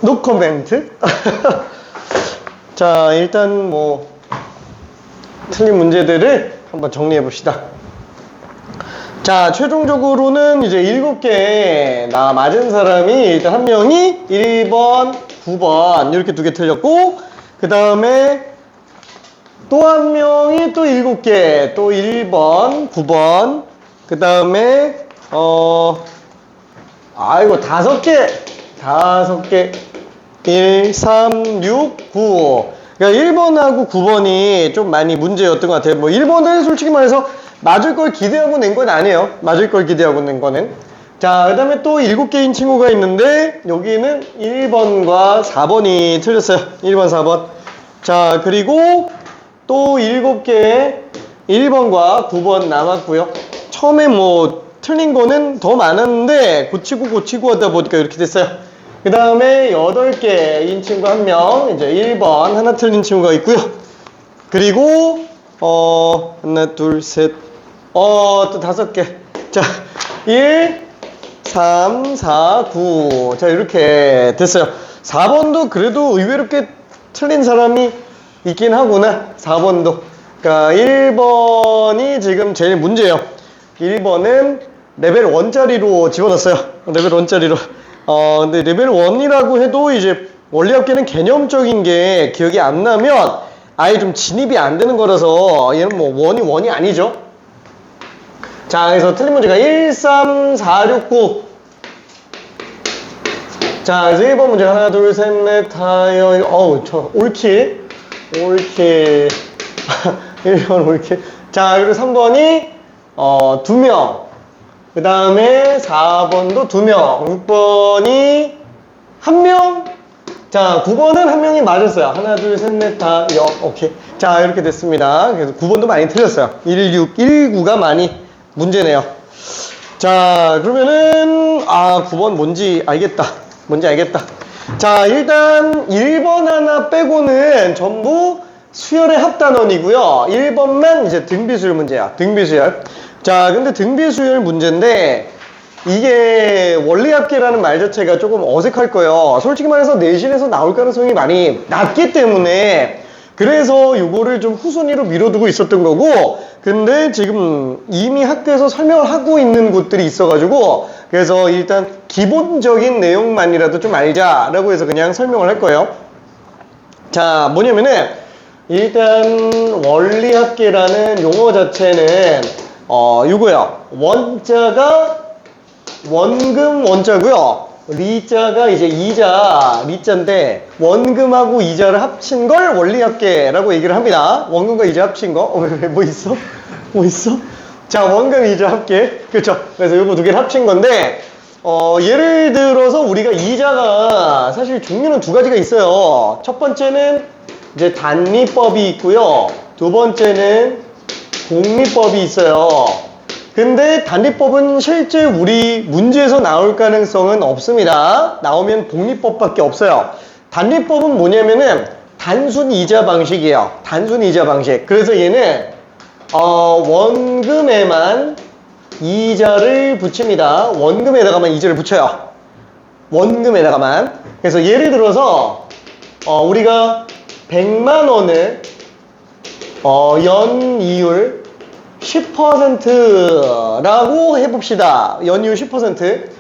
노 코멘트. 자, 일단 뭐 틀린 문제들을 한번 정리해 봅시다. 자, 최종적으로는 이제 7개 나 맞은 사람이 일단 한 명이 1번, 9번 이렇게 2개 틀렸고, 그 다음에 또 한 명이 또 7개, 또 1번, 9번, 그 다음에 아이고 5개 1, 3, 6, 9. 그러니까 1번하고 9번이 좀 많이 문제였던 것 같아요. 뭐 1번은 솔직히 말해서 맞을 걸 기대하고 낸 건 아니에요. 맞을 걸 기대하고 낸 거는. 자, 그 다음에 또 7개인 친구가 있는데 여기는 1번과 4번이 틀렸어요. 1번, 4번. 자, 그리고 또 7개 1번과 9번 남았고요. 처음에 뭐 틀린 거는 더 많았는데 고치고 하다 보니까 이렇게 됐어요. 그 다음에 8개인 친구 한 명, 이제 1번 하나 틀린 친구가 있고요. 그리고 하나, 둘, 셋, 또 5개. 자, 1, 3, 4, 9. 자, 이렇게 됐어요. 4번도 그래도 의외로 꽤 틀린 사람이 있긴 하구나. 4번도. 그러니까 1번이 지금 제일 문제예요. 1번은 레벨 1짜리로 집어넣었어요. 레벨 1짜리로. 근데 레벨 1이라고 해도 이제 원리합계는 개념적인 게 기억이 안 나면 아예 좀 진입이 안 되는 거라서 얘는 뭐 원이 아니죠. 자, 그래서 틀린 문제가 1, 3, 4, 6, 9. 자, 그래서 1번 문제 하나, 둘, 셋, 넷, 다여, 올킬. 1번 올킬. 자, 그리고 3번이 2명. 그 다음에 4번도 2명. 6번이 1명. 자, 9번은 1명이 맞았어요. 하나, 둘, 셋, 넷, 다, 오케이. 자, 이렇게 됐습니다. 그래서 9번도 많이 틀렸어요. 1, 6, 1, 9가 많이 문제네요. 자, 그러면은 9번 뭔지 알겠다. 자, 일단 1번 하나 빼고는 전부 수열의 합단원이고요. 1번만 이제 등비수열 문제야. 등비수열. 자, 근데 등비수열 문제인데 이게 원리합계라는 말 자체가 조금 어색할 거예요. 솔직히 말해서 내신에서 나올 가능성이 많이 낮기 때문에 그래서 요거를 좀 후순위로 밀어두고 있었던 거고, 근데 지금 이미 학교에서 설명을 하고 있는 곳들이 있어가지고 그래서 일단 기본적인 내용만이라도 좀 알자라고 해서 그냥 설명을 할 거예요. 자, 뭐냐면은 일단 원리합계라는 용어 자체는 요거요. 원자가 원금 원자고요. 리자가 이제 이자 리자인데 원금하고 이자를 합친 걸 원리합계라고 얘기를 합니다. 원금과 이자 합친 거. 뭐 있어? 자, 원금 이자 합계. 그렇죠. 그래서 요거 2개를 합친 건데 예를 들어서 우리가 이자가 사실 종류는 2가지가 있어요. 첫 번째는 이제 단리법이 있고요. 두 번째는 공리법이 있어요. 근데 단리법은 실제 우리 문제에서 나올 가능성은 없습니다. 나오면 복리법밖에 없어요. 단리법은 뭐냐면은 단순 이자 방식이에요. 단순 이자 방식. 그래서 얘는 원금에만 이자를 붙입니다. 원금에다가만 이자를 붙여요. 원금에다가만. 그래서 예를 들어서 우리가 100만 원을 연이율 10%라고 해봅시다. 연이율 10%.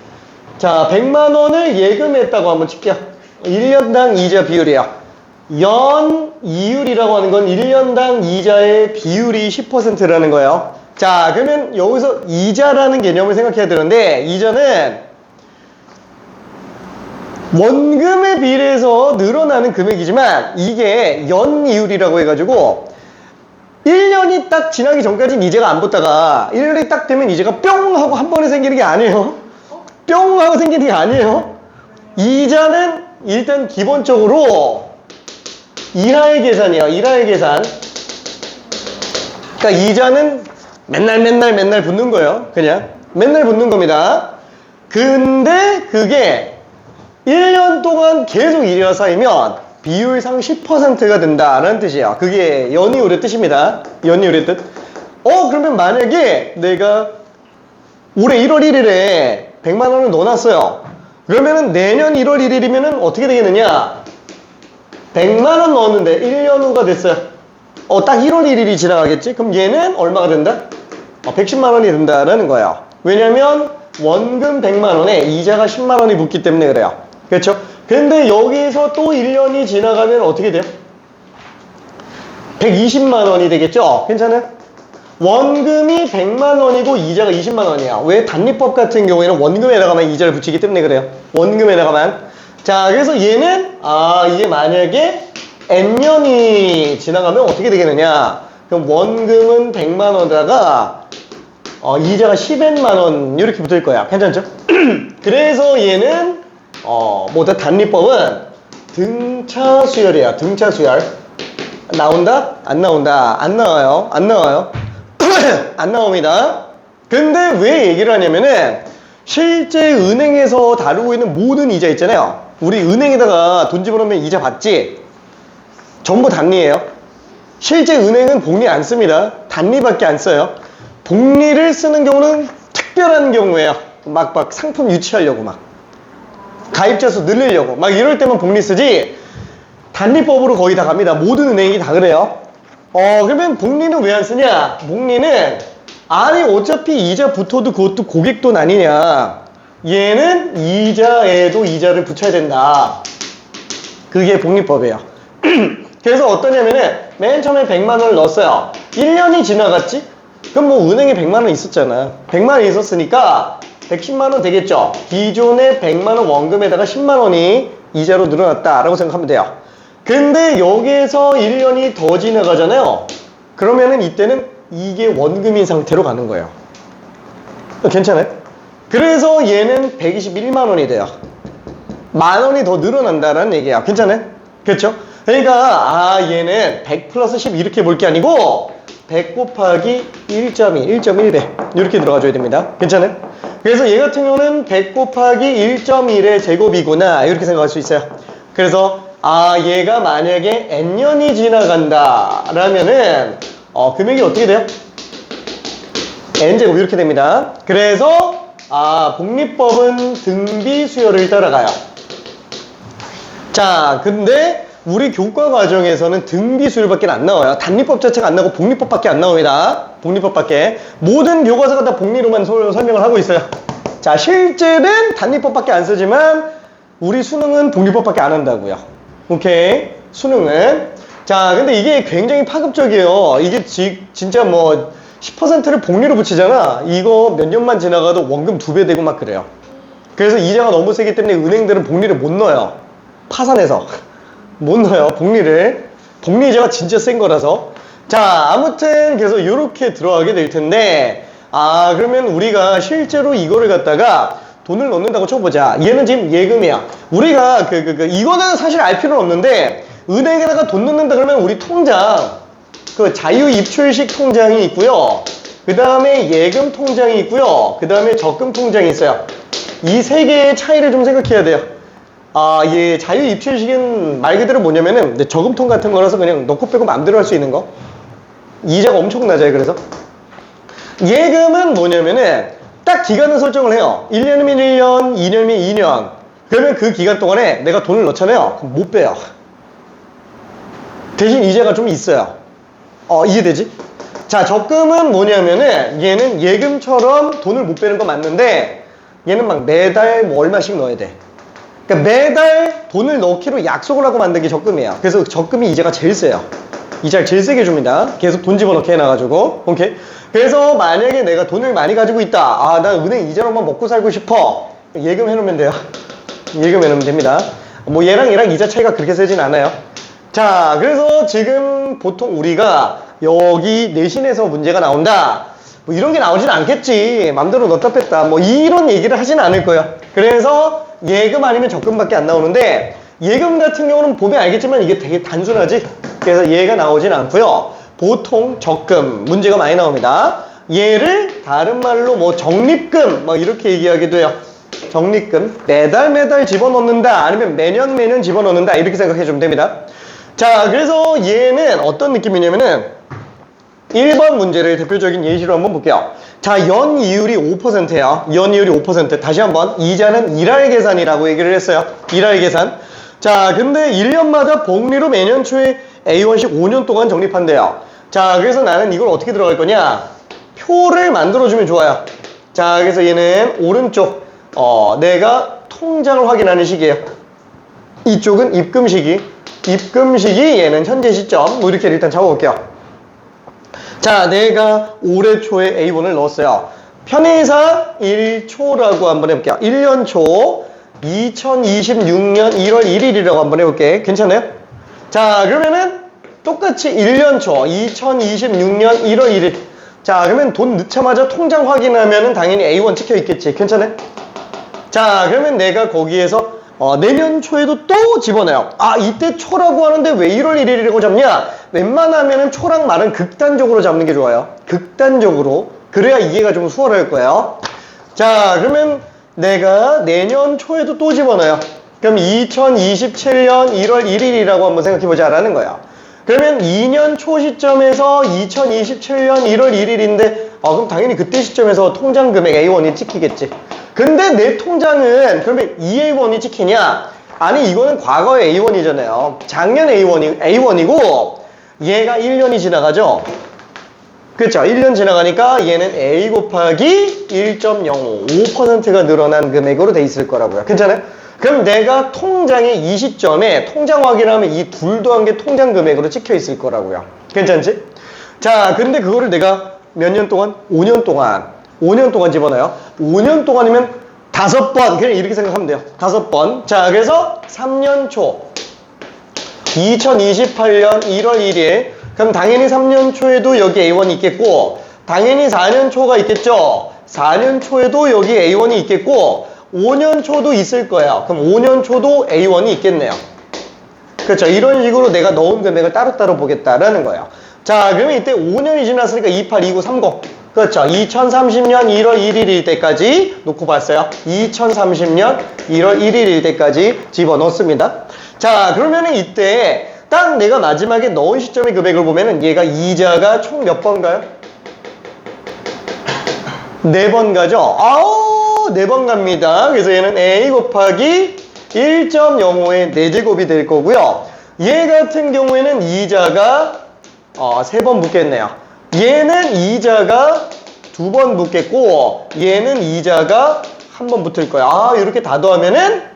자, 100만 원을 예금했다고 한번 칠게요. 1년당 이자 비율이에요. 연이율이라고 하는 건 1년당 이자의 비율이 10%라는 거예요. 자, 그러면 여기서 이자라는 개념을 생각해야 되는데, 이자는 원금에 비례해서 늘어나는 금액이지만 이게 연이율이라고 해가지고 1년이 딱 지나기 전까지는 이자가 안 붙다가 1년이 딱 되면 이자가 뿅 하고 한 번에 생기는 게 아니에요. 뿅 하고 생기는 게 아니에요. 이자는 일단 기본적으로 일하의 계산이에요. 일하의 계산. 그러니까 이자는 맨날 붙는 거예요. 그냥 맨날 붙는 겁니다. 근데 그게 1년 동안 계속 이자가 쌓이면 비율상 10%가 된다라는 뜻이에요. 그게 연이율의 뜻입니다. 연이율의 뜻. 그러면 만약에 내가 올해 1월 1일에 100만 원을 넣어놨어요. 그러면은 내년 1월 1일이면은 어떻게 되겠느냐? 100만 원 넣었는데 1년 후가 됐어요. 딱 1월 1일이 지나가겠지? 그럼 얘는 얼마가 된다? 110만 원이 된다라는 거예요. 왜냐면 원금 100만 원에 이자가 10만 원이 붙기 때문에 그래요. 그렇죠? 근데 여기서 또 1년이 지나가면 어떻게 돼요? 120만 원이 되겠죠? 괜찮아요? 원금이 100만 원이고 이자가 20만 원이야. 왜? 단리법 같은 경우에는 원금에다가만 이자를 붙이기 때문에 그래요. 원금에다가만. 자, 그래서 얘는 이게 만약에 N년이 지나가면 어떻게 되겠느냐? 그럼 원금은 100만 원에다가 이자가 10N만 원 이렇게 붙을 거야. 괜찮죠? 그래서 얘는 뭐다? 단리법은 등차 수열이야. 등차 수열. 나온다? 안 나온다? 안 나와요. 안 나와요. 안 나옵니다. 근데 왜 얘기를 하냐면은 실제 은행에서 다루고 있는 모든 이자 있잖아요. 우리 은행에다가 돈 집어넣으면 이자 받지? 전부 단리예요. 실제 은행은 복리 안 씁니다. 단리밖에 안 써요. 복리를 쓰는 경우는 특별한 경우에요. 막 상품 유치하려고 막 가입자 수 늘리려고 막 이럴 때만 복리 쓰지 단리법으로 거의 다 갑니다. 모든 은행이 다 그래요. 그러면 복리는 왜 안 쓰냐? 복리는 아니 어차피 이자 붙어도 그것도 고객 돈 아니냐. 얘는 이자에도 이자를 붙여야 된다. 그게 복리법이에요. 그래서 어떠냐면은 맨 처음에 100만 원을 넣었어요. 1년이 지나갔지? 그럼 뭐 은행에 100만 원 있었잖아. 100만 원 있었으니까 110만 원 되겠죠? 기존에 100만 원 원금에다가 10만 원이 이자로 늘어났다라고 생각하면 돼요. 근데 여기에서 1년이 더 지나가잖아요. 그러면은 이때는 이게 원금인 상태로 가는 거예요. 괜찮아요? 그래서 얘는 121만 원이 돼요. 만 원이 더 늘어난다라는 얘기야. 괜찮아요? 그렇죠? 그러니까 얘는 100 플러스 10 이렇게 볼 게 아니고 100 곱하기 1.2, 1.1배 이렇게 들어가줘야 됩니다. 괜찮아요? 그래서 얘 같은 경우는 100 곱하기 1.1의 제곱이구나 이렇게 생각할 수 있어요. 그래서 얘가 만약에 N년이 지나간다 라면은 금액이 어떻게 돼요? N제곱 이렇게 됩니다. 그래서 복리법은 등비 수열을 따라가요. 자, 근데 우리 교과 과정에서는 등비 수열밖에 안 나와요. 단리법 자체가 안 나오고 복리법밖에 안 나옵니다. 복리법밖에. 모든 교과서가 다 복리로만 설명을 하고 있어요. 자, 실제는 단리법밖에 안 쓰지만 우리 수능은 복리법밖에 안 한다고요. 오케이? 수능은. 자, 근데 이게 굉장히 파급적이에요. 이게 진짜 뭐 10%를 복리로 붙이잖아. 이거 몇 년만 지나가도 원금 2배 되고 막 그래요. 그래서 이자가 너무 세기 때문에 은행들은 복리를 못 넣어요. 파산해서 못 넣어요. 복리를. 복리 이자가 진짜 센 거라서. 자, 아무튼 그래서 이렇게 들어가게 될 텐데 그러면 우리가 실제로 이거를 갖다가 돈을 넣는다고 쳐보자. 얘는 지금 예금이야. 우리가 이거는 사실 알 필요는 없는데 은행에다가 돈 넣는다 그러면 우리 통장 자유 입출식 통장이 있고요. 그 다음에 예금 통장이 있고요. 그 다음에 적금 통장이 있어요. 이 세 개의 차이를 좀 생각해야 돼요. 예, 자유 입출식은 말 그대로 뭐냐면은 저금통 같은 거라서 그냥 넣고 빼고 마음대로 할 수 있는 거. 이자가 엄청 낮아요. 그래서 예금은 뭐냐면은 딱 기간을 설정을 해요. 1년이면 1년, 2년이면 2년. 그러면 그 기간 동안에 내가 돈을 넣잖아요. 그럼 못 빼요. 대신 이자가 좀 있어요. 이해되지? 자, 적금은 뭐냐면은 얘는 예금처럼 돈을 못 빼는 거 맞는데 얘는 막 매달 뭐 얼마씩 넣어야 돼. 그러니까 매달 돈을 넣기로 약속을 하고 만든 게 적금이에요. 그래서 적금이 이자가 제일 세요. 이자를 제일 세게 줍니다. 계속 돈 집어넣게 해놔가지고. 오케이? 그래서 만약에 내가 돈을 많이 가지고 있다. 나 은행 이자로만 먹고 살고 싶어. 예금 해놓으면 돼요. 예금 해놓으면 됩니다. 뭐 얘랑 이자 차이가 그렇게 세진 않아요. 자, 그래서 지금 보통 우리가 여기 내신에서 문제가 나온다. 뭐 이런 게 나오진 않겠지. 맘대로 넣었다 뺐다. 뭐 이런 얘기를 하진 않을 거예요. 그래서 예금 아니면 적금밖에 안 나오는데 예금 같은 경우는 보면 알겠지만 이게 되게 단순하지. 그래서 얘가 나오진 않고요. 보통 적금 문제가 많이 나옵니다. 얘를 다른 말로 뭐 적립금 뭐 이렇게 얘기하기도 해요. 적립금 매달 집어넣는다 아니면 매년 집어넣는다 이렇게 생각해 주면 됩니다. 자, 그래서 얘는 어떤 느낌이냐면은 1번 문제를 대표적인 예시로 한번 볼게요. 자, 연이율이 5%예요. 연이율이 5%. 다시 한번 이자는 일할 계산이라고 얘기를 했어요. 일할 계산. 자, 근데 1년마다 복리로 매년 초에 A1씩 5년 동안 적립한대요. 자, 그래서 나는 이걸 어떻게 들어갈 거냐? 표를 만들어주면 좋아요. 자, 그래서 얘는 오른쪽 내가 통장을 확인하는 시기예요. 이쪽은 입금 시기. 입금 시기, 얘는 현재 시점. 뭐 이렇게 일단 적어볼게요. 자, 내가 올해 초에 A1을 넣었어요. 편의상 1초라고 한번 해볼게요. 1년 초 2026년 1월 1일이라고 한번 해볼게. 괜찮아요? 자, 그러면은 똑같이 1년 초 2026년 1월 1일. 자, 그러면 돈 넣자마자 통장 확인하면은 당연히 A1 찍혀 있겠지. 괜찮아요? 자, 그러면 내가 거기에서 내년 초에도 또 집어넣어요. 아, 이때 초라고 하는데 왜 1월 1일이라고 잡냐? 웬만하면은 초랑 말은 극단적으로 잡는 게 좋아요. 극단적으로. 그래야 이해가 좀 수월할 거예요. 자, 그러면 내가 내년 초에도 또 집어넣어요. 그럼 2027년 1월 1일이라고 한번 생각해보자 라는 거야. 그러면 2년 초 시점에서 2027년 1월 1일인데 그럼 당연히 그때 시점에서 통장 금액 A1이 찍히겠지. 근데 내 통장은 그러면 A1이 찍히냐? 아니, 이거는 과거의 A1이잖아요. 작년 A1이고 얘가 1년이 지나가죠? 그렇죠? 1년 지나가니까 얘는 A 곱하기 1.05, 5%가 늘어난 금액으로 돼 있을 거라고요. 괜찮아요? 그럼 내가 통장에 이 시점에 통장 확인하면 이 둘도 한 게 통장 금액으로 찍혀 있을 거라고요. 괜찮지? 자, 근데 그거를 내가 몇 년 동안? 5년 동안 집어넣어요. 5년 동안이면 5번. 그냥 이렇게 생각하면 돼요. 5번. 자, 그래서 3년 초 2028년 1월 1일. 그럼 당연히 3년 초에도 여기 A1이 있겠고, 당연히 4년 초가 있겠죠. 4년 초에도 여기 A1이 있겠고, 5년 초도 있을 거예요. 그럼 5년 초도 A1이 있겠네요. 그렇죠. 이런 식으로 내가 넣은 금액을 따로따로 보겠다라는 거예요. 자, 그러면 이때 5년이 지났으니까 28, 29, 30. 그렇죠. 2030년 1월 1일일 때까지 놓고 봤어요. 2030년 1월 1일일 때까지 집어넣습니다. 자, 그러면은 이때 딱 내가 마지막에 넣은 시점의 금액을 보면은 얘가 이자가 총 몇 번 가요? 4번 가죠? 아우, 4번 갑니다. 그래서 얘는 A 곱하기 1.05의 4제곱이 될 거고요. 얘 같은 경우에는 이자가 3번 붙겠네요. 얘는 이자가 2번 붙겠고, 얘는 이자가 1번 붙을 거야. 아, 이렇게 다 더하면은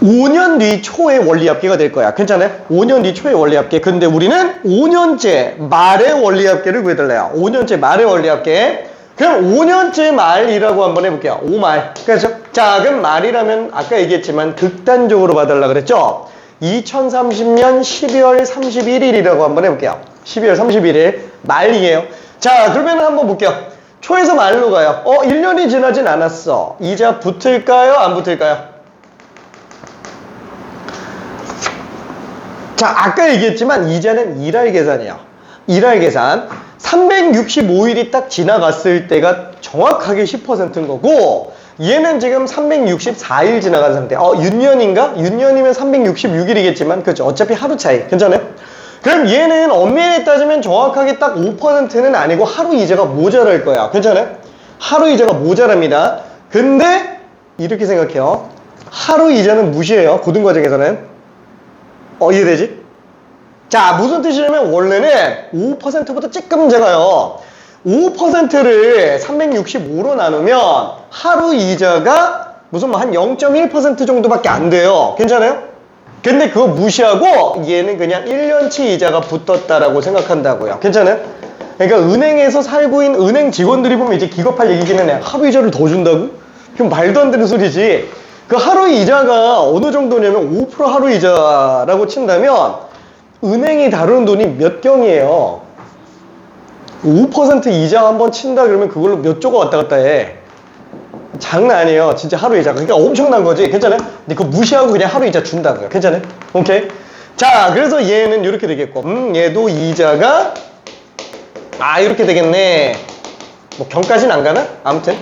5년 뒤 초의 원리합계가 될 거야. 괜찮아요? 5년 뒤 초의 원리합계. 근데 우리는 5년째 말의 원리합계를 구해달래요. 5년째 말의 원리합계. 그럼 5년째 말이라고 한번 해볼게요. 5말. 그렇죠? 자, 그럼 말이라면 아까 얘기했지만 극단적으로 봐달라 그랬죠? 2030년 12월 31일이라고 한번 해볼게요. 12월 31일 말이에요. 자, 그러면 한번 볼게요. 초에서 말로 가요. 1년이 지나진 않았어. 이자 붙을까요? 안 붙을까요? 자, 아까 얘기했지만 이자는 일할 계산이에요. 일할 계산. 365일이 딱 지나갔을 때가 정확하게 10%인 거고, 얘는 지금 364일 지나간 상태. 윤년인가? 윤년이면 366일이겠지만, 그렇죠. 어차피 하루 차이. 괜찮아요? 그럼 얘는 엄밀히 따지면 정확하게 딱 5%는 아니고 하루 이자가 모자랄 거야. 괜찮아요? 하루 이자가 모자랍니다. 근데 이렇게 생각해요. 하루 이자는 무시해요. 고등과정에서는. 이해되지? 자, 무슨 뜻이냐면 원래는 5%부터 찔끔 작아요. 5%를 365로 나누면 하루 이자가 무슨 한 0.1% 정도밖에 안 돼요. 괜찮아요? 근데 그거 무시하고 얘는 그냥 1년치 이자가 붙었다라고 생각한다고요. 괜찮아요? 그러니까 은행에서 살고 있는 은행 직원들이 보면 이제 기겁할 얘기기는 해. 하루 이자를 더 준다고? 그럼 말도 안 되는 소리지. 그 하루 이자가 어느 정도냐면 5% 하루 이자라고 친다면 은행이 다루는 돈이 몇 경이에요. 5% 이자 한번 친다 그러면 그걸로 몇 조가 왔다 갔다 해. 장난 아니에요. 진짜 하루 이자. 그러니까 엄청난 거지. 괜찮아요? 근데 그거 무시하고 그냥 하루 이자 준다고요. 괜찮아요? 오케이? 자, 그래서 얘는 이렇게 되겠고, 얘도 이자가, 이렇게 되겠네. 뭐, 경까지는 안 가나? 아무튼.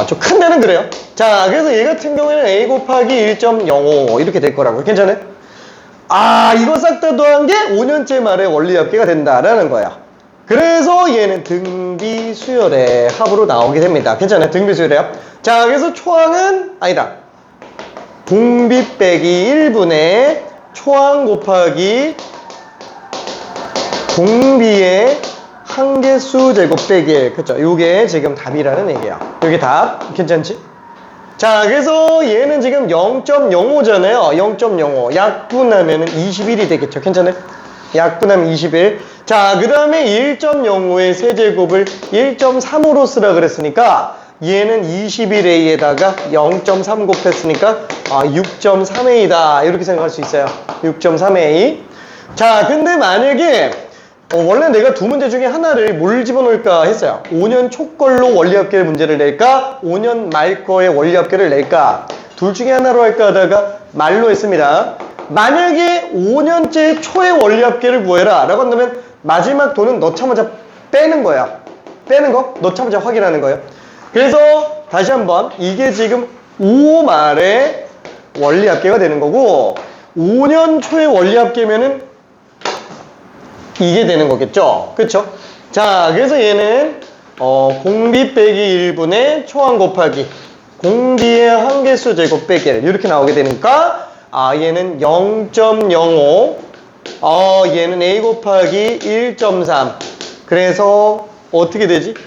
좀 큰 데는 그래요. 자, 그래서 얘 같은 경우에는 A 곱하기 1.05 이렇게 될 거라고요. 괜찮아요? 이거 싹 다 더한 게 5년째 말의 원리합계가 된다라는 거야. 그래서 얘는 등비수열의 합으로 나오게 됩니다. 괜찮아요? 등비수열의 합. 자, 그래서 초항은 아니다. 공비 빼기 1분의 초항 곱하기 공비의 한개수 제곱 빼기 1. 그쵸? 요게 지금 답이라는 얘기야. 요게 답. 괜찮지? 자, 그래서 얘는 지금 0.05잖아요. 0.05. 약분하면 21이 되겠죠. 괜찮아요? 약분하면 21. 자, 그 다음에 1.05의 세제곱을 1.3으로 쓰라 그랬으니까 얘는 21a에다가 0.3 곱했으니까 6.3a다. 이렇게 생각할 수 있어요. 6.3a. 자, 근데 만약에 원래 내가 두 문제 중에 하나를 뭘 집어넣을까 했어요. 5년 초 걸로 원리합계 문제를 낼까? 5년 말 거에 원리합계를 낼까? 둘 중에 하나로 할까 하다가 말로 했습니다. 만약에 5년째 초의 원리합계를 구해라 라고 한다면 마지막 돈은 넣자마자 빼는 거야. 빼는 거? 넣자마자 확인하는 거예요. 그래서 다시 한번 이게 지금 5 말의 원리합계가 되는 거고 5년 초의 원리합계면은 이게 되는 거겠죠. 그쵸? 자, 그래서 얘는 공비 빼기 1분의 초항 곱하기 공비의 한개수 제곱 빼기 1 이렇게 나오게 되니까 얘는 0.05 얘는 a 곱하기 1.3 그래서 어떻게 되지? 1.3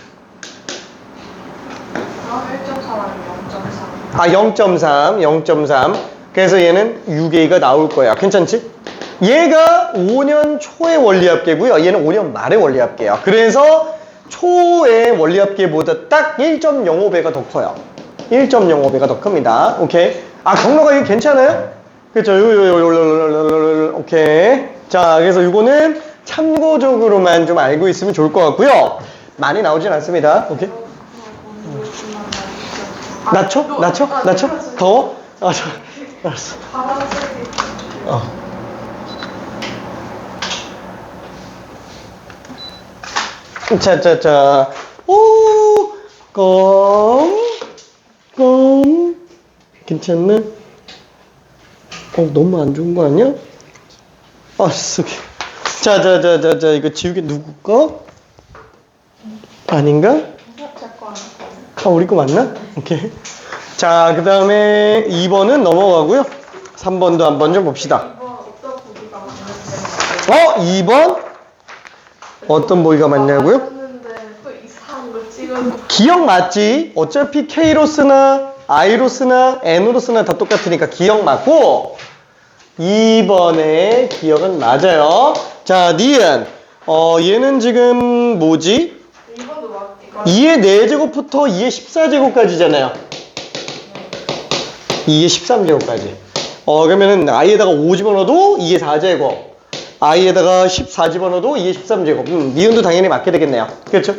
아니면 0.3 0.3 그래서 얘는 6a가 나올 거야. 괜찮지? 얘가 5년 초의 원리합계고요. 얘는 5년 말의 원리합계야. 그래서 초의 원리합계보다 딱 1.05배가 더 커요. 1.05배가 더 큽니다. 오케이. 경로가 이거 괜찮아요? 그쵸? 오케이. 자, 그래서 이거는 참고적으로만 좀 알고 있으면 좋을 것 같고요. 많이 나오진 않습니다. 오케이. 낮춰? 낮춰? 낮춰? 더워? 알았어. 자. 껌. 괜찮나? 너무 안 좋은 거 아니야? 쏘게. 자, 이거 지우개 누구 거? 아닌가? 우리 거 맞나? 오케이. 자, 그 다음에 2번은 넘어가고요. 3번도 한번 좀 봅시다. 2번? 어떤 보기가 맞냐고요? 기억 맞지? 어차피 K로 쓰나 I로 쓰나 N으로 쓰나 다 똑같으니까 기억 맞고 2번의 기억은 맞아요. 자, 니은 얘는 지금 뭐지? 2의 4제곱부터 2의 14제곱까지잖아요. 2의 13제곱까지. 그러면은 I에다가 5 집어넣어도 2의 4제곱. I에다가 14 집어넣어도 2의 13제곱. 니은도 당연히 맞게 되겠네요. 그렇죠?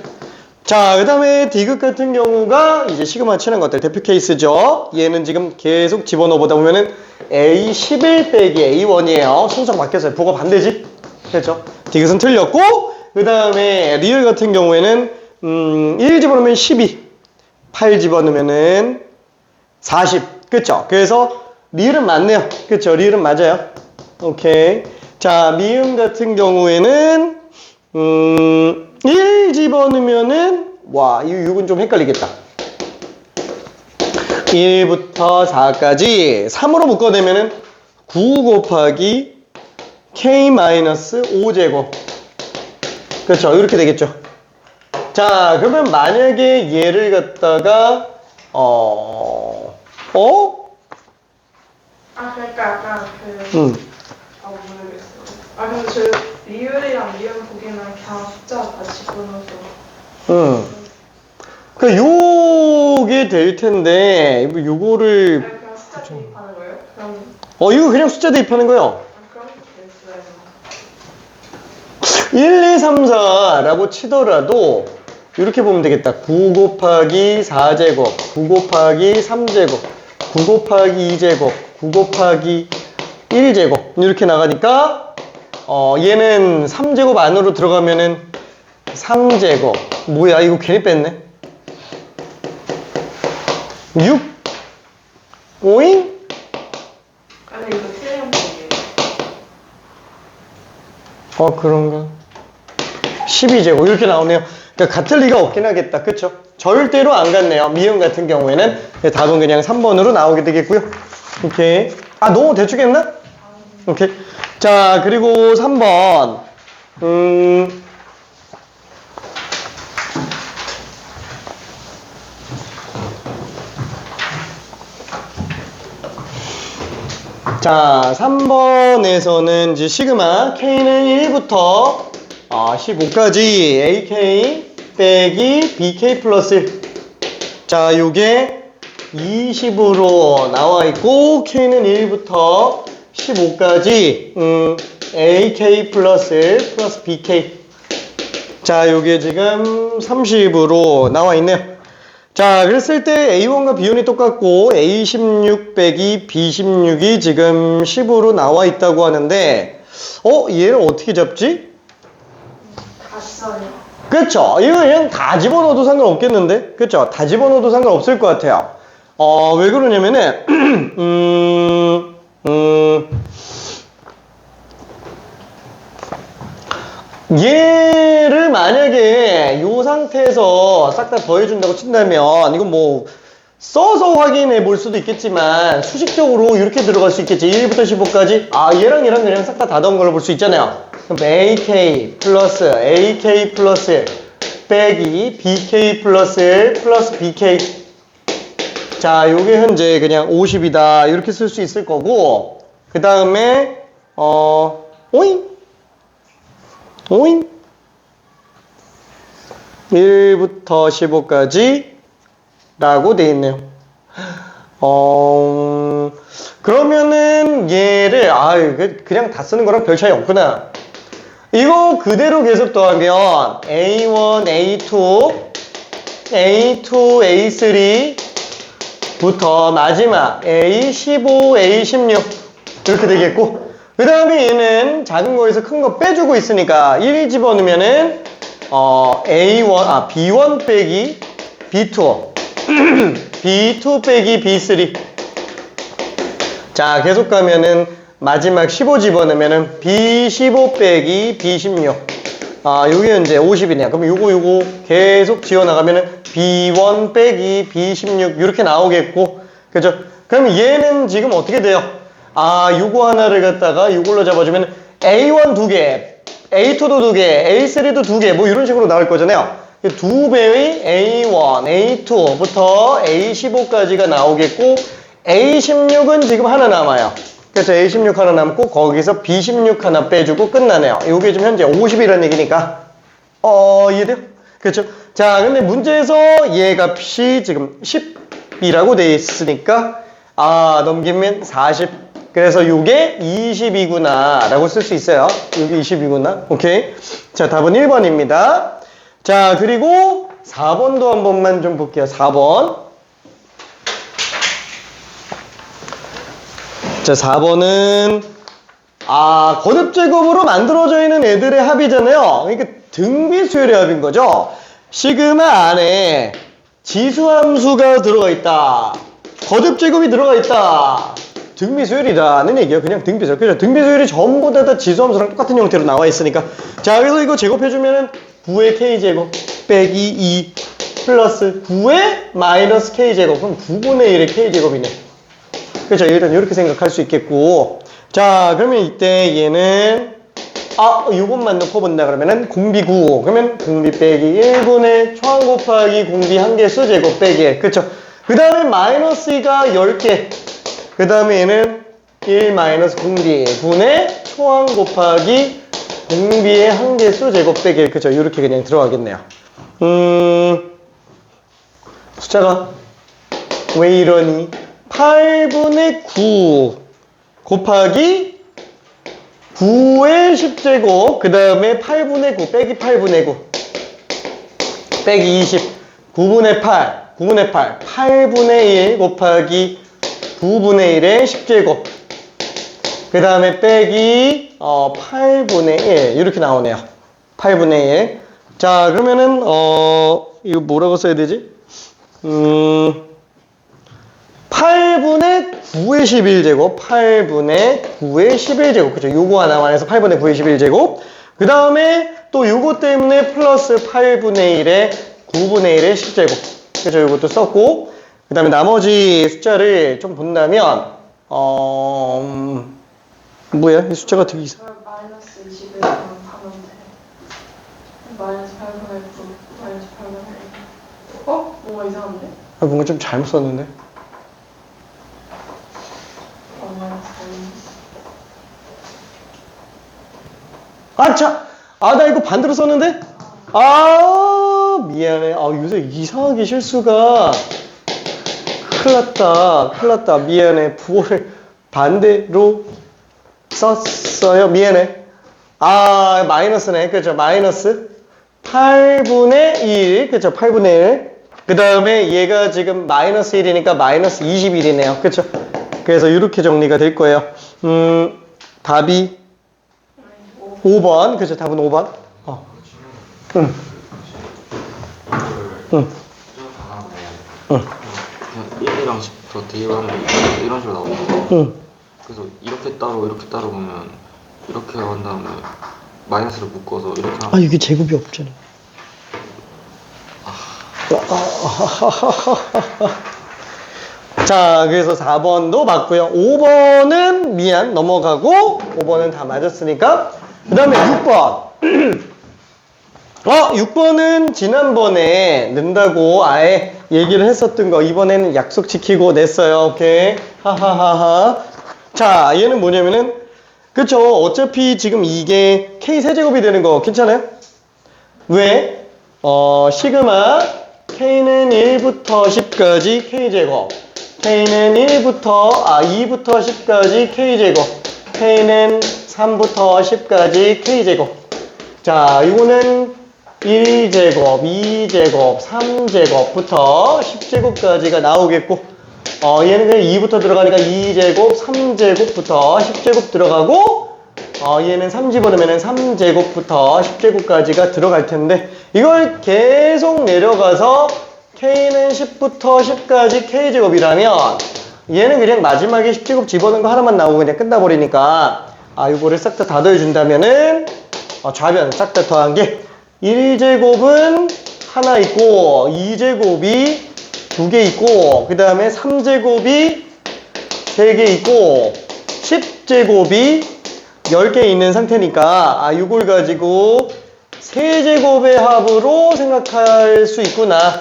자, 그 다음에 디귿 같은 경우가 이제 시그마 치는 것들 대표 케이스죠. 얘는 지금 계속 집어넣어 보다 보면은 A11 빼기 A1이에요. 순서가 바뀌었어요. 부호가 반대지? 그렇죠? 디귿은 틀렸고, 그 다음에 리을 같은 경우에는 1 집어넣으면 12, 8 집어넣으면은 40. 그렇죠? 그래서 리을은 맞네요. 그렇죠? 리을은 맞아요. 오케이. 자, 미음 같은 경우에는 1 집어넣으면은 이 6은 좀 헷갈리겠다. 1부터 4까지 3으로 묶어내면은 9 곱하기 K-5제곱. 그렇죠? 이렇게 되겠죠. 자, 그러면 만약에 얘를 갖다가 그러니까 약간 모르겠어요. 근데 저 리을이랑 미음 보기는 그냥 숫자 다 집어넣어서. 요게 될 텐데, 요거를. 그냥 숫자 대입하는 거예요? 그럼. 이거 그냥 숫자 대입하는 거요. 그럼 됐어요. 1, 2, 3, 4라고 치더라도, 이렇게 보면 되겠다. 9 곱하기 4제곱, 9 곱하기 3제곱, 9 곱하기 2제곱, 9 곱하기 1제곱. 이렇게 나가니까, 얘는 3제곱 안으로 들어가면은 3제곱. 뭐야, 이거 괜히 뺐네. 6? 오잉? 아니, 이거 틀린 거예요. 그런가? 12제곱 이렇게 나오네요. 그러니까 같을 리가 없긴 하겠다. 그쵸? 절대로 안 같네요. 미음 같은 경우에는 답은 그냥 3번으로 나오게 되겠고요. 오케이. 너무 대충 했나? 오케이. 자, 그리고 3번. 자, 3번에서는 이제 시그마 K는 1부터 15까지 AK 빼기 BK 플러스 1. 자, 요게 20으로 나와 있고 K는 1부터 15까지 AK 플러스 1 플러스 BK. 자, 요게 지금 30으로 나와 있네요. 자, 그랬을 때 A1과 B1이 똑같고 A16 빼기 B16이 지금 10으로 나와 있다고 하는데 얘를 어떻게 잡지? 다 써요. 그쵸? 이거 그냥 다 집어넣어도 상관없겠는데? 그쵸? 다 집어넣어도 상관없을 것 같아요. 왜 그러냐면은 얘를 만약에 이 상태에서 싹 다 더해준다고 친다면 이건 뭐 써서 확인해 볼 수도 있겠지만 수식적으로 이렇게 들어갈 수 있겠지. 1부터 15까지 얘랑 얘랑 그냥 싹 다 더한 걸로 볼 수 있잖아요. 그럼 AK 플러스 1 빼기 BK 플러스 1 플러스 BK. 자, 요게 현재 그냥 50이다 이렇게 쓸 수 있을 거고, 그 다음에 오잉 1부터 15까지 라고 돼 있네요. 그러면은 얘를 그냥 다 쓰는 거랑 별 차이 없구나. 이거 그대로 계속 더하면 A1, A2, A3 부터 마지막 A15, A16 이렇게 되겠고, 그 다음에 얘는 작은 거에서 큰 거 빼주고 있으니까 1 집어넣으면은 B1 빼기 B2 B2 빼기 B3. 자, 계속 가면은 마지막 15 집어넣으면은 B15 빼기 B16. 요게 이제 50이네요. 그럼 요거 계속 지어나가면은 B1 빼기 B16 이렇게 나오겠고, 그죠? 그럼 얘는 지금 어떻게 돼요? 요거 하나를 갖다가 요걸로 잡아주면 A1 2개, A2도 2개, A3도 2개, 뭐 이런 식으로 나올 거잖아요. 2배의 A1, A2부터 A15까지가 나오겠고, A16은 지금 하나 남아요. 그래서 A16 하나 남고 거기서 B16 하나 빼주고 끝나네요. 요게 지금 현재 50이라는 얘기니까 이해돼요? 그렇죠? 자, 근데 문제에서 얘 값이 지금 10이라고 돼 있으니까 넘기면 40. 그래서 요게 20이구나 라고 쓸 수 있어요. 요게 20이구나. 오케이. 자, 답은 1번입니다. 자, 그리고 4번도 한 번만 좀 볼게요. 4번. 자, 4번은 거듭제곱으로 만들어져 있는 애들의 합이잖아요. 그러니까 등비수열의 합인 거죠. 시그마 안에 지수함수가 들어가 있다. 거듭제곱이 들어가 있다. 등비수열이라는 얘기예요. 그냥 등비수열. 그죠? 등비수열이 전부 다 지수함수랑 똑같은 형태로 나와 있으니까. 자, 그래서 이거 제곱해주면은 9의 K제곱 빼기 2 플러스 9의 마이너스 K제곱. 그럼 9분의 1의 K제곱이네. 그렇죠. 일단 이렇게 생각할 수 있겠고. 자, 그러면 이때 얘는 요것만 넣고 본다 그러면은 공비 9. 그러면 공비 빼기 1분의 초항 곱하기 공비 1개 수제곱 빼기 1. 그쵸. 그 다음에 마이너스 2가 10개. 그 다음에 얘는 1 마이너스 공비 분의 초항 곱하기 공비의 1개 수제곱 빼기 1. 그쵸. 이렇게 그냥 들어가겠네요. 숫자가 왜 이러니? 8분의 9 곱하기 9의 10제곱, 그 다음에 8분의 9 빼기 8분의 9 빼기 20 9분의 8 8분의 1 곱하기 9분의 1의 10제곱, 그 다음에 빼기 8분의 1 이렇게 나오네요. 8분의 1. 자, 그러면은 이거 뭐라고 써야 되지? 8분의 9의 11제곱, 8분의 9의 11제곱. 그죠? 요거 하나만 해서 8분의 9의 11제곱. 그 다음에 또 요거 때문에 플러스 8분의 1에 9분의 1의 10제곱. 그래서 요것도 썼고, 그 다음에 나머지 숫자를 좀 본다면, 뭐야? 이 숫자가 되게 이상. 그럼 마이너스 20을 하면 돼. 마이너스 8분의 9, 마이너스 8분의 1. 뭔가 이상한데? 아, 뭔가 좀 잘못 썼는데. 마이너스 1. 아, 자! 아, 나 이거 반대로 썼는데? 아, 미안해. 아, 요새 이상하게 실수가. 큰일 났다. 미안해. 부호를 반대로 썼어요. 미안해. 아, 마이너스네. 그죠? 마이너스 8분의 1. 그죠? 8분의 1. 그 다음에 얘가 지금 마이너스 1이니까 마이너스 21이네요. 그쵸? 그래서 이렇게 정리가 될 거예요. 답이 5번. 그죠? 답은 5번. 응. 응. 응. 그냥 1이랑 10부터 대입하면 이런 식으로 나오거든요. 응. 그래서 이렇게 따로 보면 이렇게 한 다음에 마이너스를 묶어서 이렇게 아, 하면 이게 제곱이 없잖아. 자, 그래서 4번도 맞고요. 5번은 미안 넘어가고 5번은 다 맞았으니까 그 다음에 6번 6번은 지난번에 낸다고 아예 얘기를 했었던 거 이번에는 약속 지키고 냈어요. 오케이 하하하하. 자, 얘는 뭐냐면은 그쵸, 어차피 지금 이게 K세제곱이 되는 거 괜찮아요? 왜? 시그마 K는 1부터 10까지 K제곱, K는 2부터 10까지 K제곱, K는 3부터 10까지 K제곱. 자, 이거는 1제곱, 2제곱, 3제곱부터 10제곱까지가 나오겠고, 얘는 그냥 2부터 들어가니까 2제곱, 3제곱부터 10제곱 들어가고, 얘는 3 집어넣으면 3제곱부터 10제곱까지가 들어갈 텐데, 이걸 계속 내려가서 K는 10부터 10까지 K제곱이라면, 얘는 그냥 마지막에 10제곱 집어넣은 거 하나만 나오고 그냥 끝나버리니까, 이거를 싹 다 더해준다면은, 좌변 싹 다 더한 게, 1제곱은 하나 있고, 2제곱이 2개 있고, 그 다음에 3제곱이 3개 있고, 10제곱이 10개 있는 상태니까, 이걸 가지고 세제곱의 합으로 생각할 수 있구나.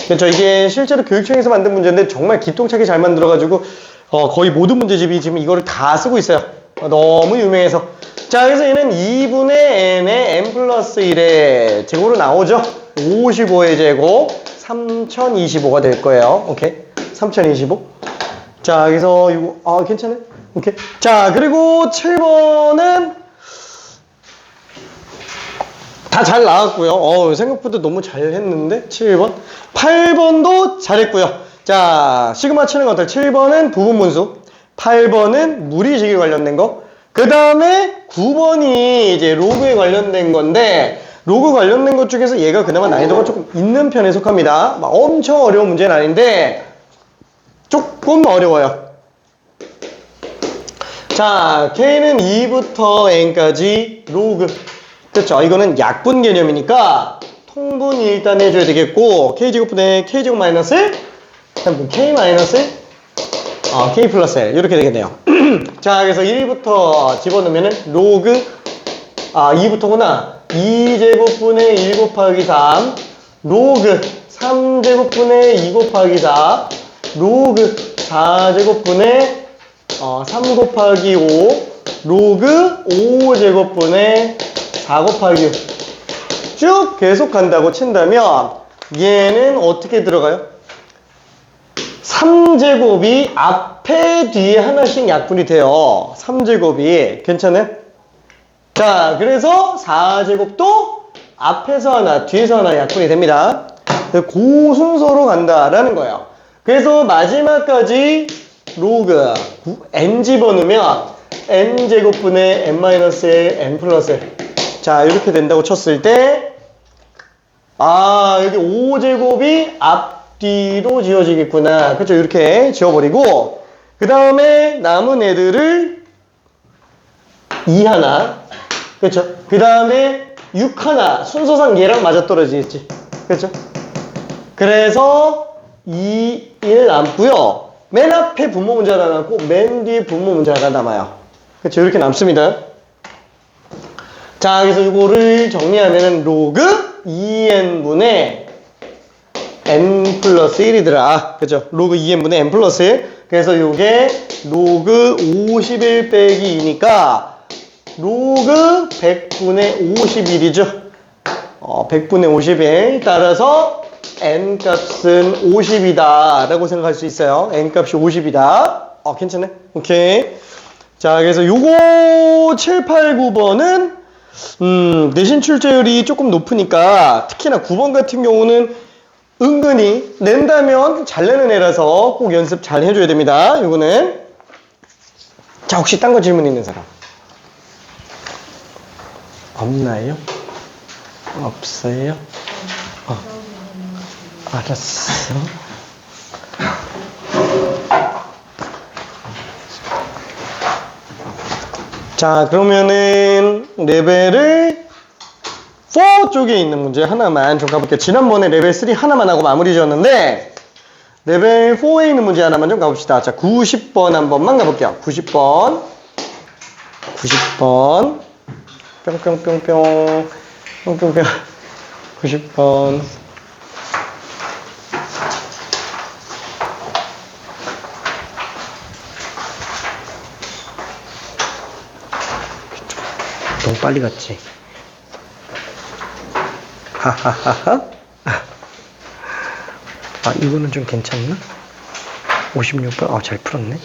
그렇죠. 이게 실제로 교육청에서 만든 문제인데 정말 기똥차게 잘 만들어가지고 거의 모든 문제집이 지금 이거를 다 쓰고 있어요. 너무 유명해서. 자, 그래서 얘는 2분의 n의 n 플러스 1의 제곱으로 나오죠. 55의 제곱 3025가 될 거예요. 오케이. 3025. 자, 그래서 이거 괜찮아요? 오케이. 자, 그리고 7번은 다 잘 나왔고요. 생각보다 너무 잘 했는데 7번. 8번도 잘했고요. 자, 시그마 치는 것들 7번은 부분분수, 8번은 무리식에 관련된 거. 그 다음에 9번이 이제 로그에 관련된 건데, 로그 관련된 것 중에서 얘가 그나마 난이도가 조금 있는 편에 속합니다. 막 엄청 어려운 문제는 아닌데 조금 어려워요. 자, K는 2부터 N까지 로그. 그렇죠. 이거는 약분 개념이니까 통분이 일단 해줘야 되겠고, K제곱분의 K제곱 마이너스 1, K 마이너스 K 플러스 L 이렇게 되겠네요. 자, 그래서 1부터 집어넣으면은 로그 2부터구나. 2제곱분의 1 곱하기 3 로그 3제곱분의 2 곱하기 4 로그 4제곱분의 3 곱하기 5 로그 5제곱분의 4 곱하기 6 쭉 계속 간다고 친다면 얘는 어떻게 들어가요? 3제곱이 앞에 뒤에 하나씩 약분이 돼요. 3제곱이 괜찮아요? 자, 그래서 4제곱도 앞에서 하나 뒤에서 하나 약분이 됩니다. 그 순서로 간다라는 거예요. 그래서 마지막까지 로그 n 집어넣으면 n제곱분의 n-1 n 플러스 1. 자, 이렇게 된다고 쳤을 때 여기 5제곱이 앞뒤로 지워지겠구나. 그렇죠? 이렇게 지워버리고 그 다음에 남은 애들을 2 하나 그렇죠? 그 다음에 6 하나 순서상 얘랑 맞아떨어지겠지. 그렇죠? 그래서 2, 1 남고요. 맨 앞에 분모 문제 하나 남고 맨 뒤에 분모 문제 하나 남아요. 그렇죠? 이렇게 남습니다. 자, 그래서 이거를 정리하면은 로그 2n분의 n 플러스 1이더라. 그죠? 로그 2n분의 n 플러스 1. 그래서 요게 로그 51 빼기 2니까 로그 100분의 51이죠. 100분의 51. 따라서 n 값은 50이다 라고 생각할 수 있어요. n 값이 50이다. 괜찮네. 오케이. 자, 그래서 요거 7, 8, 9번은 내신 출제율이 조금 높으니까 특히나 9번 같은 경우는 은근히 낸다면 잘 내는 애라서 꼭 연습 잘 해줘야 됩니다. 요거는. 자, 혹시 딴 거 질문 있는 사람? 없나요? 없어요? 알았어. 자, 그러면은 레벨을 4 쪽에 있는 문제 하나만 좀 가볼게요. 지난번에 레벨 3 하나만 하고 마무리 지었는데 레벨 4에 있는 문제 하나만 좀 가봅시다. 자, 90번 한 번만 가볼게요. 90번 뿅뿅뿅뿅 90번 너무 빨리 갔지. 하하하하. 이거는 좀 괜찮나? 56번. 잘 풀었네.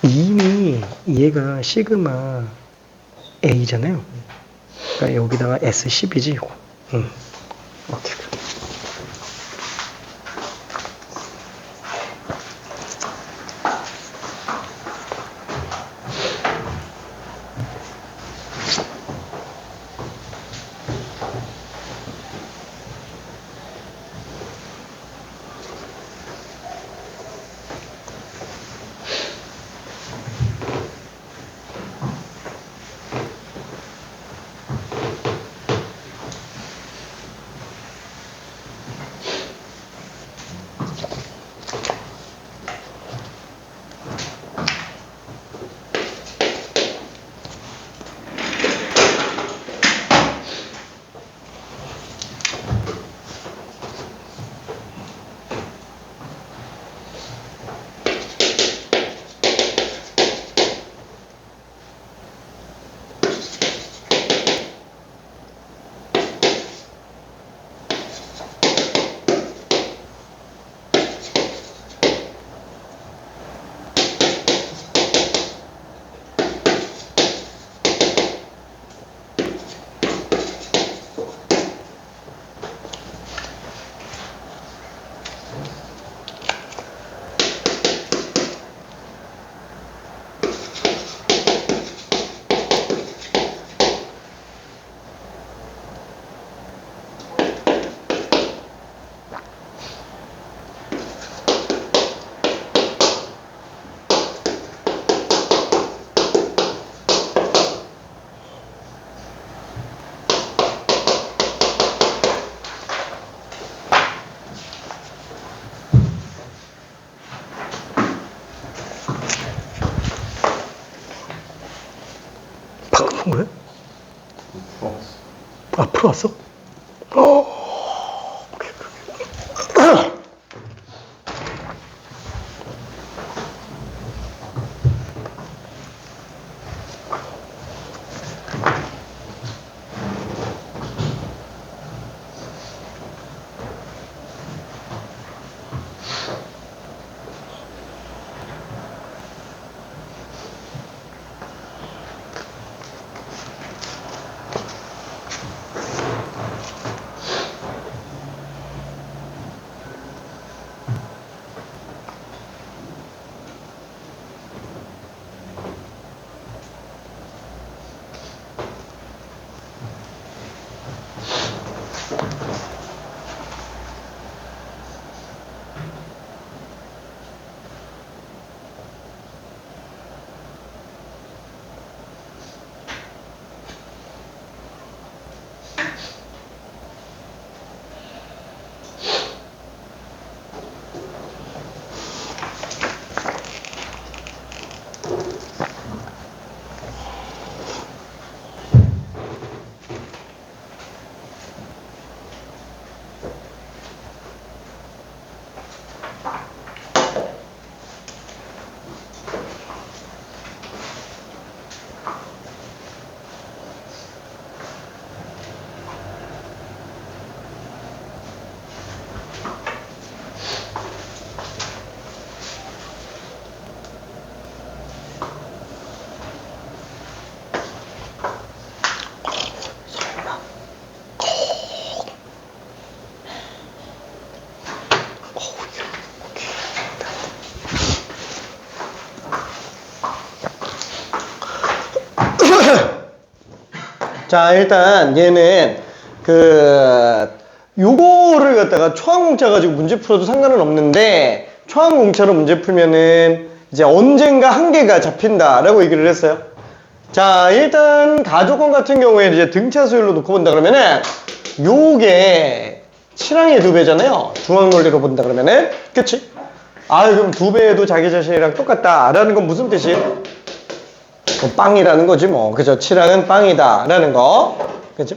이미 얘가 시그마 A잖아요. 그러니까 여기다가 S10이지 이거. 오케이. 바꾼 거야? 풀어왔어? 오케이. 자, 일단 얘는 요거를 갖다가 초항공차 가지고 문제 풀어도 상관은 없는데, 초항공차로 문제 풀면은 이제 언젠가 한계가 잡힌다라고 얘기를 했어요. 자, 일단 가족권 같은 경우에 이제 등차 수열로 놓고 본다 그러면은 요게 7항의 2배잖아요. 중앙 논리로 본다 그러면은. 그치? 아, 그럼 2배에도 자기 자신이랑 똑같다라는 건 무슨 뜻이에요? 뭐 빵이라는 거지 뭐. 그죠? 7항은 빵이다 라는 거. 그죠?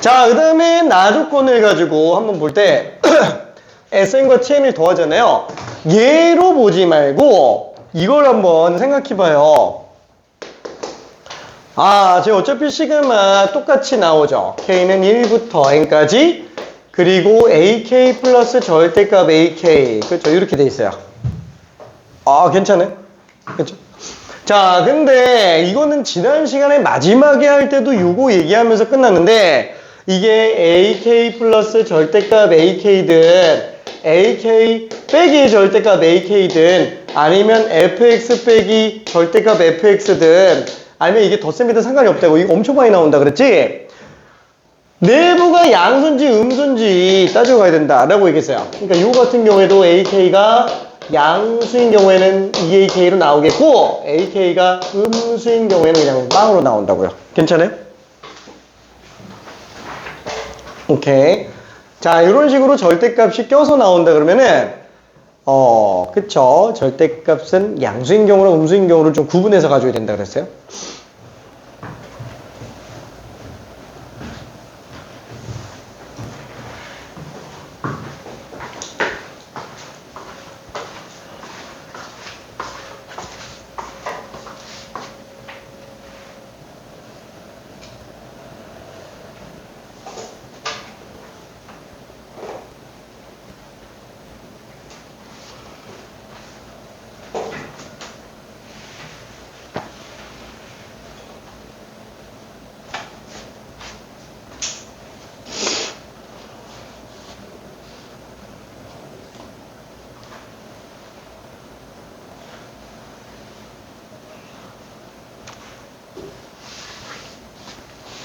자, 그 다음에 나조건을 가지고 한번 볼 때 SN과 TN을 더하잖아요. 얘로 보지 말고 이걸 한번 생각해 봐요. 아, 지금 어차피 시그마 똑같이 나오죠. K는 1부터 N까지, 그리고 AK 플러스 절대값 AK. 그렇죠. 이렇게 돼 있어요. 아, 괜찮아요. 그렇죠. 자, 근데 이거는 지난 시간에 마지막에 할 때도 요거 얘기하면서 끝났는데, 이게 AK 플러스 절대값 AK든 AK 빼기 절대값 AK든 아니면 FX 빼기 절대값 FX든 아니면 이게 덧셈이든 상관이 없다고. 이거 엄청 많이 나온다 그랬지? 내부가 양수인지 음수인지 따져가야 된다라고 얘기했어요. 그러니까 요 같은 경우에도 AK가 양수인 경우에는 2AK로 나오겠고, AK가 음수인 경우에는 그냥 빵으로 나온다고요. 괜찮아요? 오케이. 자, 이런 식으로 절대값이 껴서 나온다 그러면은 그쵸. 절대값은 양수인 경우랑 음수인 경우를 좀 구분해서 가져야 된다 그랬어요.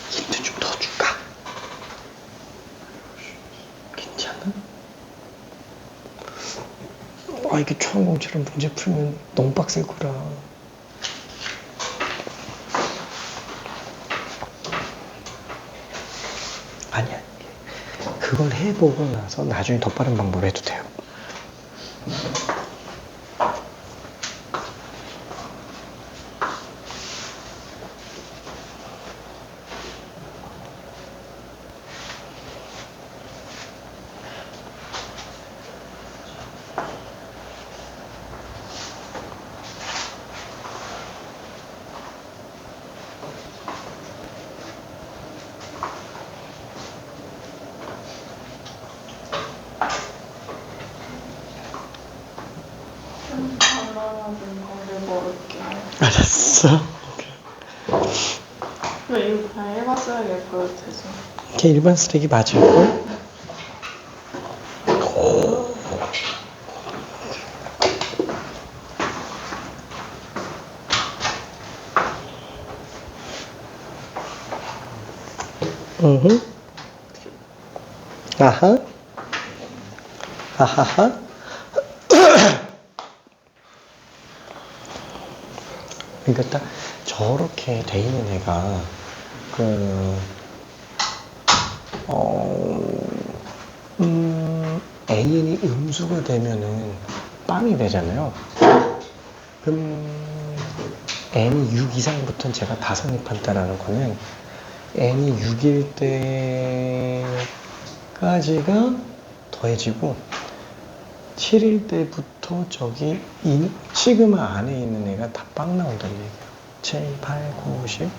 힌트 좀 더 줄까? 괜찮아? 아, 이게 초항공처럼 문제 풀면 너무 빡셀 거라. 아니야. 그걸 해보고 나서 나중에 더 빠른 방법 해도 돼요. 알았어. 왜 이거 그냥 해봤어야겠고 돼서. 걔 일반 쓰레기 맞을걸? 아하. 아하하. 그러니까 딱 저렇게 돼 있는 애가 An이 음수가 되면은 빵이 되잖아요. 그럼 n이 6 이상부터는 제가 다 성립한다라는 거는 n이 6일 때까지가 더해지고 7일 때부터 저기 시그마 안에 있는 애가 다 빵 나온다는 얘기예요. 7, 8, 9, 10.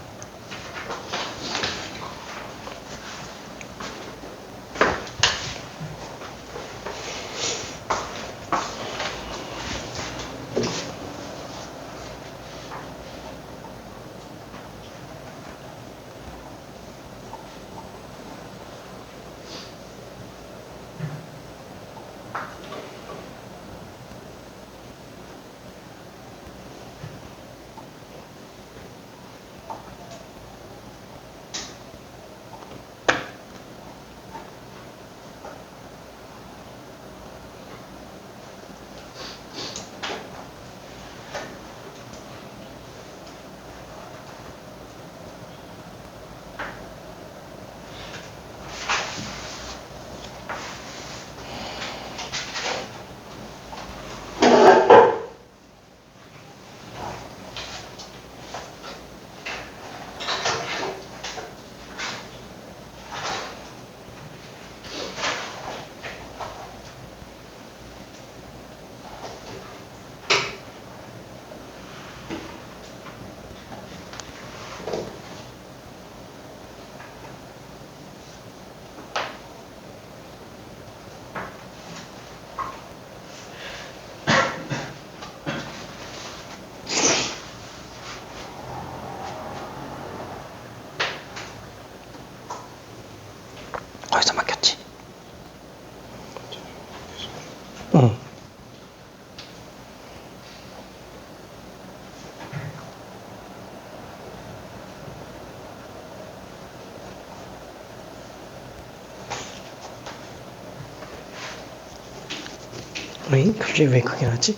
어이? 갑자기 왜 그게 나지?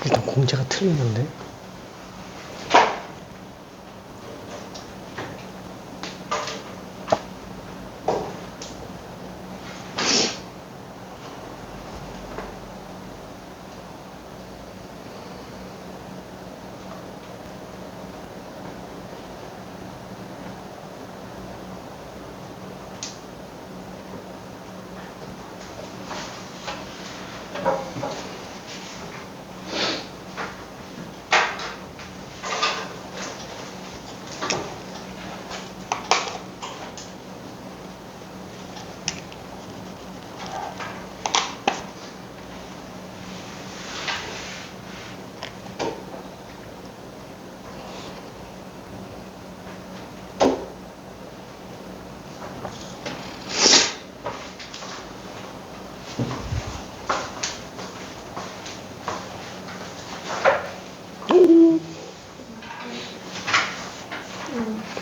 일단 공제가 틀리는데.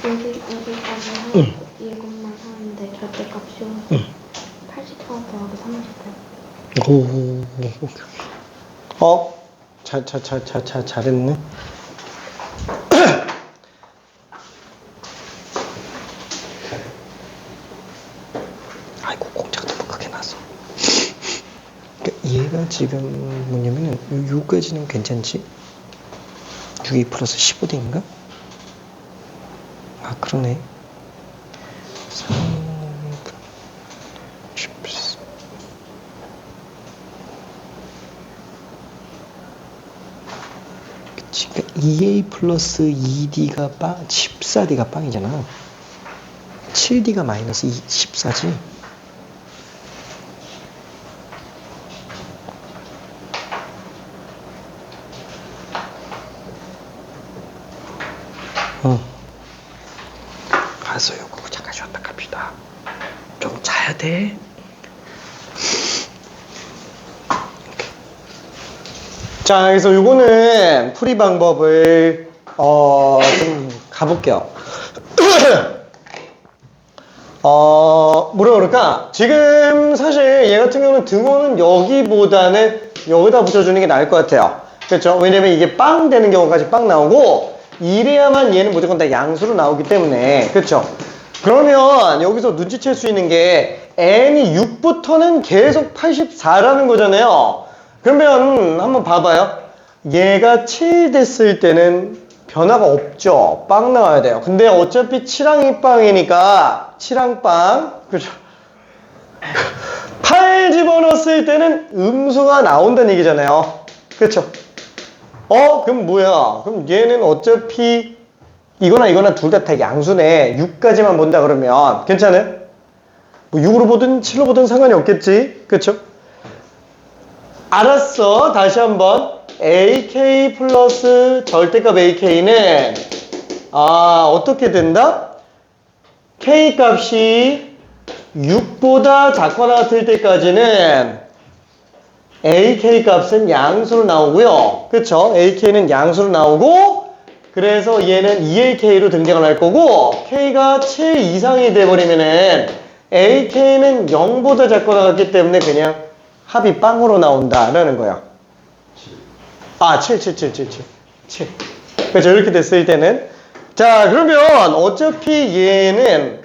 여기까지 하고 이것만 하는데 절대값이 84 더하기 38. 오, 오케이. 잘했네. 아이고, 공차가 너무 크게 났어. 그러니까 얘가 지금 뭐냐면은, 6까지는 괜찮지? 6이 플러스 15대인가? 아, 그러네. 3, 14. 그치. 그러니까 2a 플러스 2d가 빵, 14d가 빵이잖아. 7d가 마이너스 14지. 알았어요. 그거 잠깐 쉬었다 갑시다. 좀 자야 돼. 자, 그래서 요거는 풀이 방법을 좀 가볼게요. 뭐라 그럴까? 지금 사실 얘 같은 경우는 등호는 여기보다는 여기다 붙여주는 게 나을 것 같아요. 그렇죠? 왜냐면 이게 빵 되는 경우까지 빵 나오고 이래야만 얘는 무조건 다 양수로 나오기 때문에. 그렇죠? 그러면 여기서 눈치챌 수 있는 게 n이 6부터는 계속 84라는 거잖아요. 그러면 한번 봐봐요. 얘가 7 됐을 때는 변화가 없죠. 빵 나와야 돼요. 근데 어차피 7항이 빵이니까 7항빵. 그죠? 8 집어넣었을 때는 음수가 나온다는 얘기잖아요. 그쵸? 그럼 뭐야? 그럼 얘는 어차피 이거나 둘 다 양수네. 6까지만 본다 그러면 괜찮아요? 뭐 6으로 보든 7로 보든 상관이 없겠지. 그쵸? 알았어. 다시 한번. AK 플러스 절대값 AK는 어떻게 된다? K 값이 6보다 작거나 같을 때까지는 AK 값은 양수로 나오고요. 그쵸? AK는 양수로 나오고 그래서 얘는 EAK로 등장을 할 거고 K가 7 이상이 돼버리면은 AK는 0보다 작거나 같기 때문에 그냥 합이 빵으로 나온다라는 거야. 7. 그렇죠. 이렇게 됐을 때는. 자, 그러면 어차피 얘는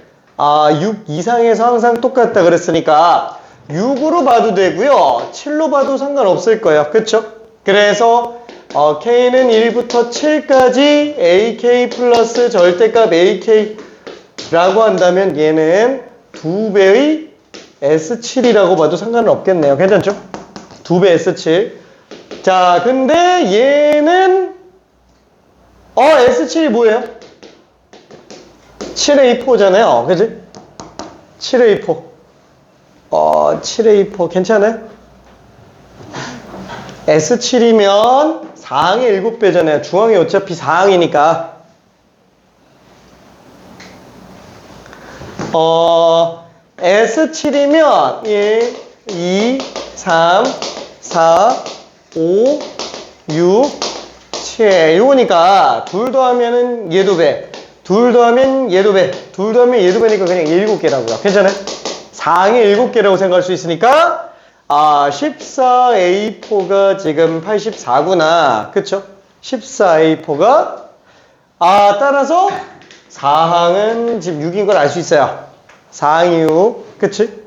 6 이상에서 항상 똑같다 그랬으니까 6으로 봐도 되고요. 7로 봐도 상관없을 거예요. 그쵸? 그래서 k는 1부터 7까지 ak 플러스 절대값 ak라고 한다면 얘는 2배의 S7이라고 봐도 상관은 없겠네요. 괜찮죠? 2배 S7. 자, 근데 얘는 S7이 뭐예요? 7A4잖아요. 그지? 7A4. 7A4 괜찮아요? S7이면 4항의 7배잖아요. 중항이 어차피 4항이니까. S7이면 1, 2, 3, 4, 5, 6, 7. 요거니까 둘 더하면은 얘도 배. 둘 더하면 얘도 배. 둘 더하면 얘도 배니까 그냥 7개라고요. 괜찮아요? 4항의 7개라고 생각할 수 있으니까 14A4가 지금 84구나. 그쵸? 14A4가 따라서 4항은 지금 6인 걸 알 수 있어요. 4항이 6. 그치?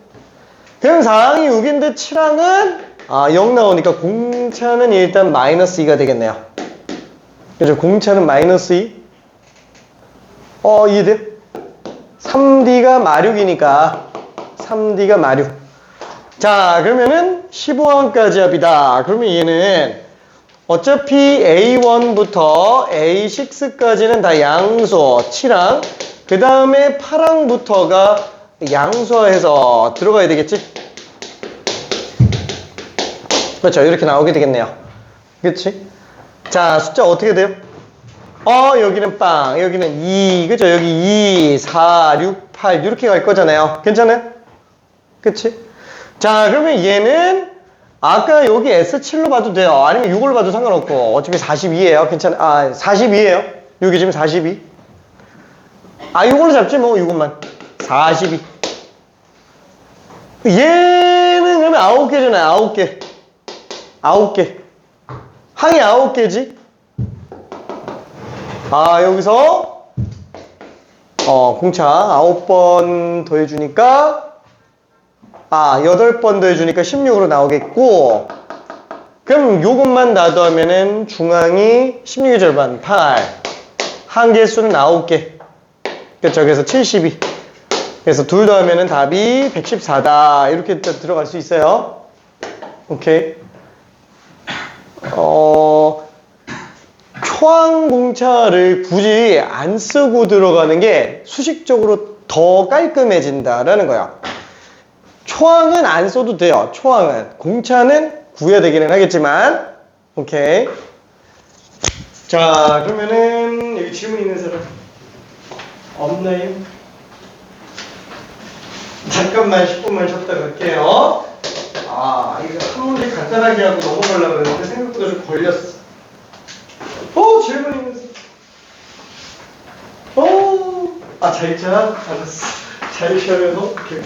그럼 4항이 6인데 7항은 0 나오니까 공차는 일단 마이너스 2가 되겠네요. 그죠? 공차는 마이너스 2. 이해돼요? 3D가 마륙이니까 3D가 마륙. 자, 그러면은 15항까지 합이다. 그러면 얘는 어차피 A1부터 A6까지는 다 양수 7항. 그 다음에 8항부터가 양수화해서 들어가야 되겠지? 그렇죠. 이렇게 나오게 되겠네요. 그치? 자, 숫자 어떻게 돼요? 여기는 빵, 여기는 2, 그죠? 여기 2, 4, 6, 8 이렇게 갈 거잖아요. 괜찮아요? 그치? 자, 그러면 얘는 아까 여기 S7로 봐도 돼요. 아니면 6을 봐도 상관없고 어차피 42예요. 괜찮아? 42예요. 여기 지금 42. 이걸로 잡지 뭐. 이것만 42. 얘는 그러면 9개잖아요. 9개. 9개. 항이 9개지. 여기서 공차 9번 더해주니까 8번 더해주니까 16으로 나오겠고, 그럼 요것만 놔두면은 중항이 16의 절반 8, 항계수는 9개. 그렇죠? 그래서 72. 그래서 둘 더하면은 답이 114다. 이렇게 들어갈 수 있어요. 오케이. 초항공차를 굳이 안 쓰고 들어가는 게 수식적으로 더 깔끔해진다라는 거야. 초항은 안 써도 돼요. 초항은. 공차는 구해야 되기는 하겠지만. 오케이. 자, 그러면은 여기 질문 있는 사람 없나요? 잠깐만 10분만 쉬었다 갈게요. 이거 한 문제 간단하게 하고 넘어가려고 했는데 생각보다 좀 걸렸어. 질문 있는 사람. 잘 자. 알았어. 잘 쉬어요. 오케이.